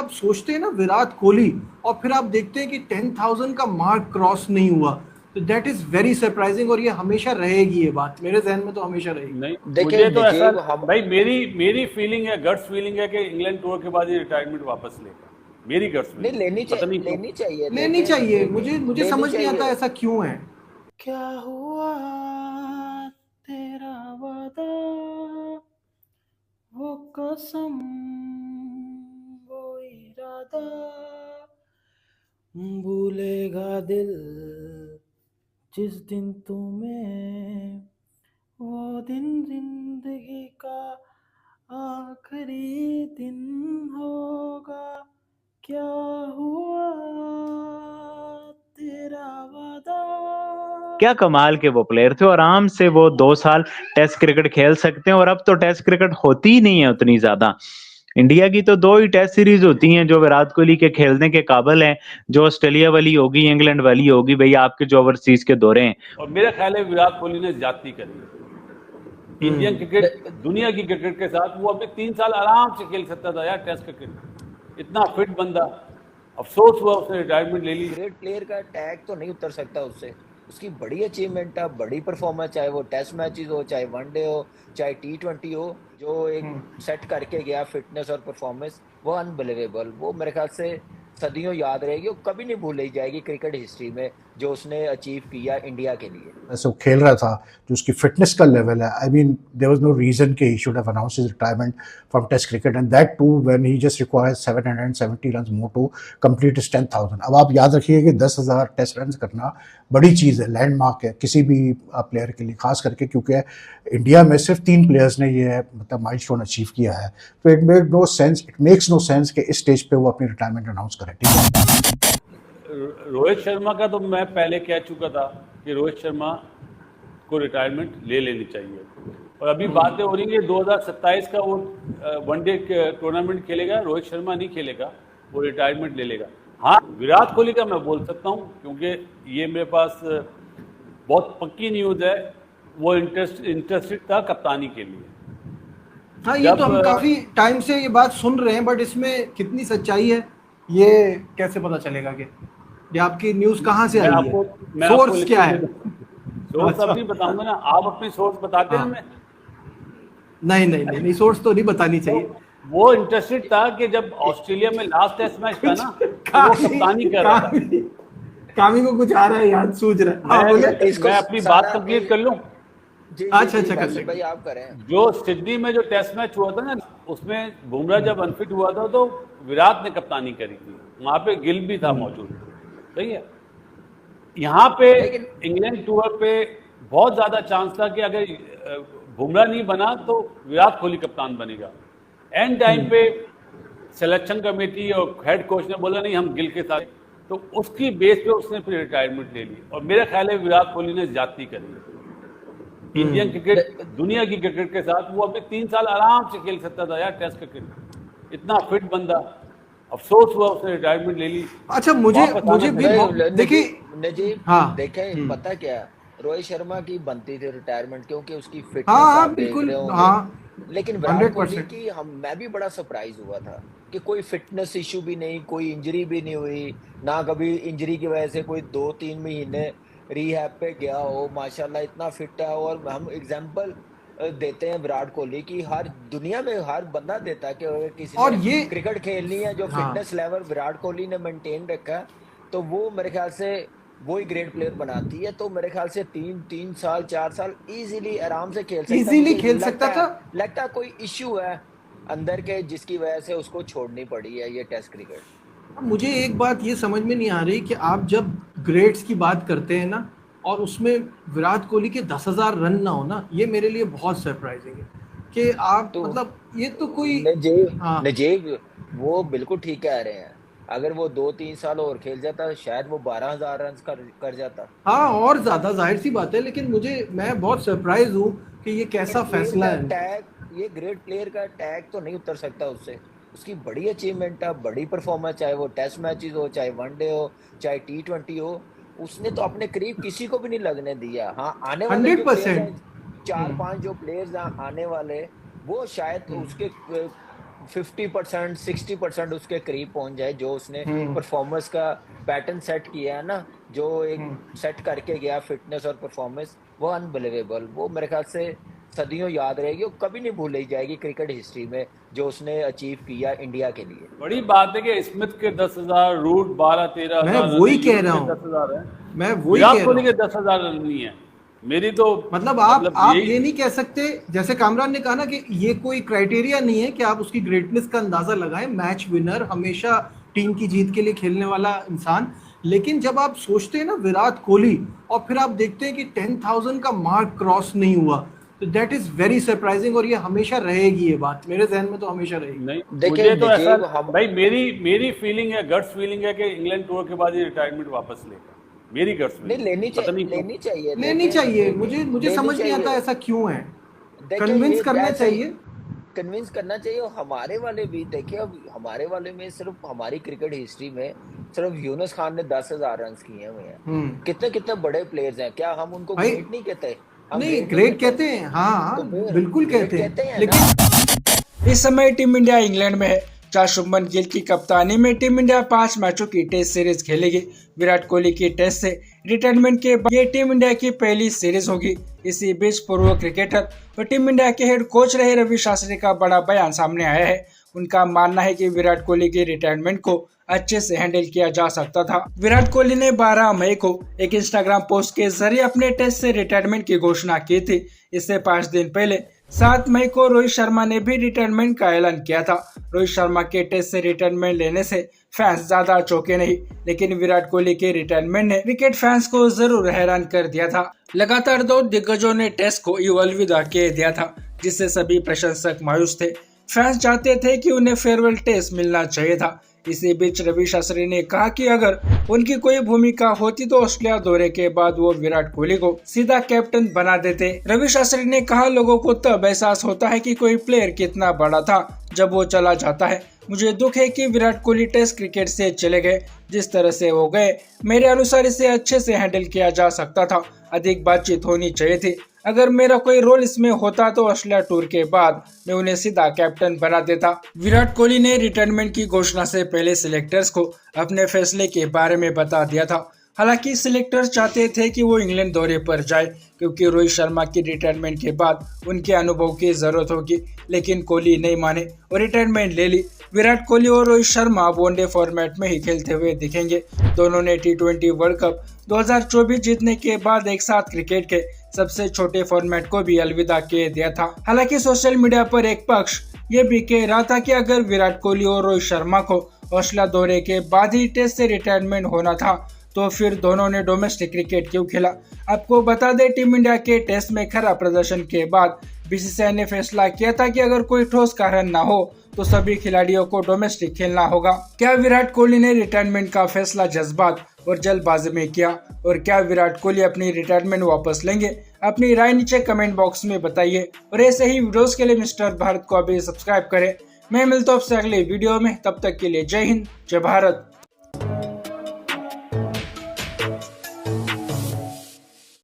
आप सोचते हैं ना विराट कोहली, और फिर आप देखते हैं कि 10,000 का मार्क क्रॉस नहीं हुआ, तो दैट इज वेरी सरप्राइजिंग। और ये हमेशा रहेगी, ये बात मेरे जहन में तो हमेशा रहेगी। नहीं, देखिए मुझे तो ऐसा, नजीब, हम भाई मेरी मेरी फीलिंग है, गट्स फीलिंग है कि इंग्लैंड टूर के बाद ये रिटायरमेंट वापस लेगा। मेरी गट्स नहीं, फीलिंग, पता नहीं क्यों। लेनी चाहिए। लेनी देखें चाहिए, मुझे लेनी समझ नहीं आता चाहिए। ऐसा क्यों है। क्या हुआ तेरा वादा, वो कसम, वो इरादा, भूलेगा दिल जिस दिन तुम्हें, वो दिन जिंदगी का आखिरी दिन होगा। क्या हुआ तेरा वादा। क्या कमाल के वो प्लेयर थे, और आराम से वो 2 साल टेस्ट क्रिकेट खेल सकते हैं। और अब तो टेस्ट क्रिकेट होती ही नहीं है उतनी ज्यादा। इंडिया की तो 2 ही टेस्ट सीरीज होती हैं जो विराट कोहली के खेलने के काबिल हैं, जो ऑस्ट्रेलिया वाली होगी, इंग्लैंड वाली होगी, भैया आपके जो ओवरसीज के दौरे हैं। और मेरा ख्याल है विराट कोहली ने ज्यादती करी इंडियन क्रिकेट, दुनिया की क्रिकेट के साथ। वो अभी 3 साल आराम से खेल सकता था यार टेस्ट क्रिकेट, इतना फिट बंदा। अफसोस हुआ उसने रिटायरमेंट ले ली। ग्रेट प्लेयर का टैग तो नहीं उतर सकता उससे। उसकी बड़ी अचीवमेंट है, बड़ी परफॉर्मेंस, चाहे वो टेस्ट मैचेस हो, चाहे वनडे हो, चाहे T20 हो, जो एक सेट करके गया फिटनेस और परफॉर्मेंस, वो अनबिलीवेबल। वो मेरे ख्याल से सदियों याद रहेगी, वो कभी नहीं भूली जाएगी क्रिकेट हिस्ट्री में, जो उसने अचीव किया इंडिया के लिए। ऐसे वो खेल रहा था, जो उसकी फिटनेस का लेवल है, I mean there was no reason कि he should have announced his retirement from test cricket, and that too when he just requires 770 runs more to complete his 10,000। अब आप याद रखिए कि 10,000 टेस्ट रन करना बड़ी चीज़ है, लैंडमार्क है किसी भी प्लेयर के लिए, खास करके क्योंकि इंडिया में सिर्फ 3 प्लेयर्स ने ये मतलब माइलस्टोन अचीव किया है। तो इट मेक्स नो सेंस कि इस स्टेज पे वो अपनी रिटायरमेंट अनाउंस करें। ठीक है, रोहित शर्मा का तो मैं पहले कह चुका था कि रोहित शर्मा को रिटायरमेंट ले लेनी चाहिए। और अभी बातें हो रही है 2027 का वो वनडे टूर्नामेंट खेलेगा, रोहित शर्मा नहीं खेलेगा, वो रिटायरमेंट ले लेगा। हाँ, विराट कोहली का मैं बोल सकता हूँ, क्योंकि ये मेरे पास बहुत पक्की न्यूज़ है, वो इंटरेस्टेड था कप्तानी के लिए। हाँ, ये तो हम काफी टाइम से ये बात सुन रहे हैं, बट इसमें कितनी सच्चाई है ये कैसे पता चलेगा? कि ये आपकी न्यूज़ कहाँ से आई है, सोर्स क्या है? सोर्स अभी बताऊंगा ना, आप अपनी सोर्स बताते हैं हमें। नहीं, सोर्स तो नहीं बतानी चाहिए। वो इंटरेस्टेड था कि जब ऑस्ट्रेलिया में लास्ट टेस्ट मैच था ना, तो वो कप्तानी कर रहा था। कामी को कुछ आ रहा है याद, सूझ रहा है। मैं अपनी बात कंप्लीट कर लूं। अच्छा कर भाई, आप करें। जो सिडनी में जो टेस्ट मैच हुआ था ना, उसमें बुमराह जब अनफिट हुआ था तो विराट ने कप्तानी करी थी, वहां पे गिल भी था मौजूद। सही है। यहाँ पे इंग्लैंड टूर पे बहुत ज्यादा चांस था कि अगर बुमराह नहीं बना तो विराट कोहली कप्तान बनेगा। एंड टाइम पे सिलेक्शन कमेटी और हेड कोच ने बोला नहीं, हम गिल के साथ, तो उसकी बेस पे उसने फिर रिटायरमेंट ले ली। और मेरा ख्याल है विराट कोहली ने ज्यादती करी इंडियन क्रिकेट, दुनिया की क्रिकेट के साथ। वो अभी 3 साल आराम से खेल सकता था यार टेस्ट क्रिकेट, इतना फिट बंदा। अफसोस हुआ उसने रिटायरमेंट ले ली। अच्छा, मुझे भी देखिए नजीब, हाँ, देखें पता क्या, रोहित शर्मा की बनती थी रिटायरमेंट, क्योंकि उसकी फिटनेस हाँ, आप देख बिल्कुल, रहे होंगे। हाँ, लेकिन विराट कोहली 100%। की मैं भी बड़ा सरप्राइज हुआ था कि कोई फिटनेस इशू भी नहीं, कोई इंजरी भी नहीं हुई ना, कभी इंजरी की वजह से कोई 2-3 महीने रिहैब पे गया हो। माशाल्लाह इतना फिट है। और हम एग्जांपल देते हैं विराट कोहली की, हर दुनिया में हर बंदा देता है कि अगर किसी और ने ये क्रिकेट खेलनी है, जो हाँ, फिटनेस लेवल विराट कोहली ने मेंटेन रखा है, तो वो मेरे ख्याल से वो ही ग्रेट प्लेयर बनाती है। तो मेरे ख्याल से 3 साल 4 साल इजीली आराम से खेल सकता है। इजीली खेल सकता था। लगता है कोई इश्यू है अंदर के, जिसकी वजह से उसको छोड़नी पड़ी है ये टेस्ट क्रिकेट। मुझे एक बात ये समझ में नहीं आ रही कि आप जब ग्रेड्स की बात करते हैं ना, और उसमें विराट कोहली के 10,000 रन ना हो ना, ये मेरे लिए बहुत सरप्राइजिंग है कि आप तो मतलब ये तो कोई नजीब वो बिल्कुल ठीक कह रहे हैं। अगर वो 2-3 साल और खेल जाता, शायद वो 12,000 रन कर जाता। हाँ, और ज्यादा, जाहिर सी बात है। लेकिन मैं बहुत सरप्राइज हूँ कि ये कैसा फैसला है। ये ग्रेट प्लेयर का टैग तो नहीं उतर सकता उससे। उसकी बड़ी अचीवमेंट है, बड़ी परफॉर्मेंस, चाहे वो टेस्ट मैचेस हो, चाहे वनडे हो, चाहे T20 हो, उसने तो अपने करीब किसी को भी नहीं लगने दिया। हाँ, आने वाले 100%। 4-5 जो प्लेयर्स आने वाले, वो शायद उसके 50% 60% उसके करीब पहुंच जाए, जो उसने परफॉर्मेंस का पैटर्न सेट किया है ना, जो एक सेट करके गया फिटनेस और परफॉर्मेंस, वो अनबिलीवेबल। वो मेरे ख्याल से सदियों याद रहेगी और कभी नहीं भूली जाएगी क्रिकेट हिस्ट्री में, जो उसने अचीव किया इंडिया के लिए। बड़ी बात है कि स्मिथ के 10,000, रूट 12-13 मैं वही कह रहा हूँ, 10,000 है, मैं वही कह विराट रहा कोहली के हूँ। 10,000 रन नहीं है। मेरी तो मतलब आप यही ये नहीं कह सकते, जैसे कामरान ने कहा ना कि ये कोई क्राइटेरिया नहीं है कि आप उसकी ग्रेटनेस का अंदाजा लगाएं। मैच विनर, हमेशा टीम की जीत के लिए खेलने वाला इंसान। लेकिन जब आप सोचते हैं ना विराट कोहली, और फिर आप देखते हैं कि 10,000 का मार्क क्रॉस नहीं हुआ, तो दैट इज वेरी सरप्राइजिंग। और ये हमेशा रहेगी, ये बात मेरे जहन में तो हमेशा रहेगी। नहीं, देखिए, मुझे तो ऐसा भाई मेरी फीलिंग है, गट्स फीलिंग है कि इंग्लैंड टूर के बाद ये रिटायरमेंट वापस लेगा। मेरी गट्स नहीं, लेनी चाहिए। मुझे समझ नहीं आता ऐसा क्यों है। कन्विंस करना चाहिए, कन्विंस करना चाहिए। और हमारे वाले भी देखिए, अब हमारे वाले में सिर्फ हमारी क्रिकेट हिस्ट्री में सिर्फ यूनुस खान ने 10,000 रन किए हुए हैं। कितने कितने बड़े प्लेयर्स हैं, क्या हम उनको ग्रेट नहीं कहते? नहीं, ग्रेट कहते हैं, हाँ बिल्कुल कहते हैं, लेकिन इस समय टीम इंडिया इंग्लैंड में है, जहां शुभमन गिल की कप्तानी में टीम इंडिया 5 मैचों की टेस्ट सीरीज खेलेगी। विराट कोहली की टेस्ट से रिटायरमेंट के बाद ये टीम इंडिया की पहली सीरीज होगी। इसी बीच पूर्व क्रिकेटर और टीम इंडिया के हेड कोच रहे रवि शास्त्री का बड़ा बयान सामने आया है। उनका मानना है कि विराट कोहली की रिटायरमेंट को अच्छे से हैंडल किया जा सकता था। विराट कोहली ने 12 मई को एक इंस्टाग्राम पोस्ट के जरिए अपने टेस्ट से रिटायरमेंट की घोषणा की थी। इससे 5 दिन पहले 7 मई को रोहित शर्मा ने भी रिटायरमेंट का ऐलान किया था। रोहित शर्मा के टेस्ट से रिटायरमेंट लेने से फैंस ज्यादा चौंके नहीं, लेकिन विराट कोहली के रिटायरमेंट ने क्रिकेट फैंस को जरूर हैरान कर दिया था। लगातार 2 दिग्गजों ने टेस्ट को यूं अलविदा कह दिया था, जिससे सभी प्रशंसक मायूस थे। फैंस चाहते थे कि उन्हें फेयरवेल टेस्ट मिलना चाहिए था। इसी बीच रवि शास्त्री ने कहा कि अगर उनकी कोई भूमिका होती तो ऑस्ट्रेलिया दौरे के बाद वो विराट कोहली को सीधा कैप्टन बना देते। रवि शास्त्री ने कहा, लोगों को तब एहसास होता है कि कोई प्लेयर कितना बड़ा था जब वो चला जाता है। मुझे दुख है कि विराट कोहली टेस्ट क्रिकेट से चले गए। जिस तरह से वो गए, मेरे अनुसार इसे अच्छे से हैंडल किया जा सकता था। अधिक बातचीत होनी चाहिए थी। अगर मेरा कोई रोल इसमें होता तो ऑस्ट्रेलिया टूर के बाद मैं उन्हें सीधा कैप्टन बना देता। विराट कोहली ने रिटायरमेंट की घोषणा से पहले सिलेक्टर्स को अपने फैसले के बारे में बता दिया था। हालांकि सिलेक्टर्स चाहते थे कि वो इंग्लैंड दौरे पर जाए, क्योंकि रोहित शर्मा की रिटायरमेंट के बाद उनके अनुभव की जरूरत होगी, लेकिन कोहली नहीं माने और रिटायरमेंट ले ली। विराट कोहली और रोहित शर्मा वनडे फॉर्मेट में ही खेलते हुए दिखेंगे। दोनों ने T20 वर्ल्ड कप 2024 जीतने के बाद एक साथ क्रिकेट के सबसे छोटे फॉर्मेट को भी अलविदा कह दिया था। हालांकि सोशल मीडिया पर एक पक्ष ये भी कह रहा था कि अगर विराट कोहली और रोहित शर्मा को ऑस्ट्रेलिया दौरे के बाद ही टेस्ट से रिटायरमेंट होना था तो फिर दोनों ने डोमेस्टिक क्रिकेट क्यों खेला। आपको बता दें, टीम इंडिया के टेस्ट में खराब प्रदर्शन के बाद बीसीसीआई ने फैसला किया था कि अगर कोई ठोस कारण ना हो तो सभी खिलाड़ियों को डोमेस्टिक खेलना होगा। क्या विराट कोहली ने रिटायरमेंट का फैसला जज्बात और जल्दबाजी में किया, और क्या विराट कोहली अपनी रिटायरमेंट वापस लेंगे? अपनी राय नीचे कमेंट बॉक्स में बताइए और ऐसे ही वीडियोस के लिए मिस्टर भारत को अभी सब्सक्राइब करें। मैं मिलता हूं आपसे अगले वीडियो में, तब तक के लिए जय हिंद, जय भारत।